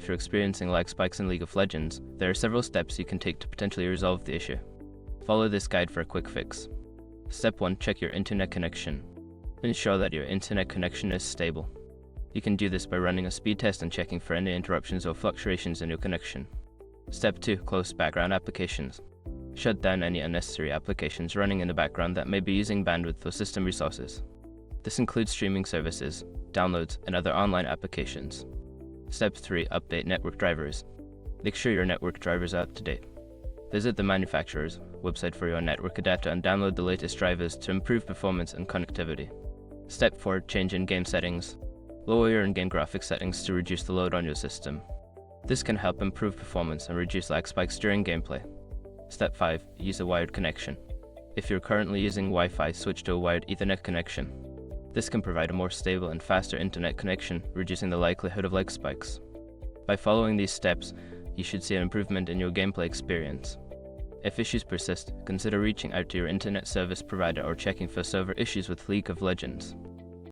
you're experiencing lag spikes in League of Legends, there are several steps you can take to potentially resolve the issue. Follow this guide for a quick fix. Step 1. Check your internet connection. Ensure that your internet connection is stable. You can do this by running a speed test and checking for any interruptions or fluctuations in your connection. Step 2. Close background applications. Shut down any unnecessary applications running in the background that may be using bandwidth or system resources. This includes streaming services, downloads, and other online applications. Step 3. Update network drivers. Make sure your network drivers are up to date. Visit the manufacturer's website for your network adapter and download the latest drivers to improve performance and connectivity. Step 4. Change in-game settings. Lower your in-game graphics settings to reduce the load on your system. This can help improve performance and reduce lag spikes during gameplay. Step 5. Use a wired connection. If you're currently using Wi-Fi, switch to a wired Ethernet connection. This can provide a more stable and faster internet connection, reducing the likelihood of lag spikes. By following these steps, you should see an improvement in your gameplay experience. If issues persist, consider reaching out to your internet service provider or checking for server issues with League of Legends.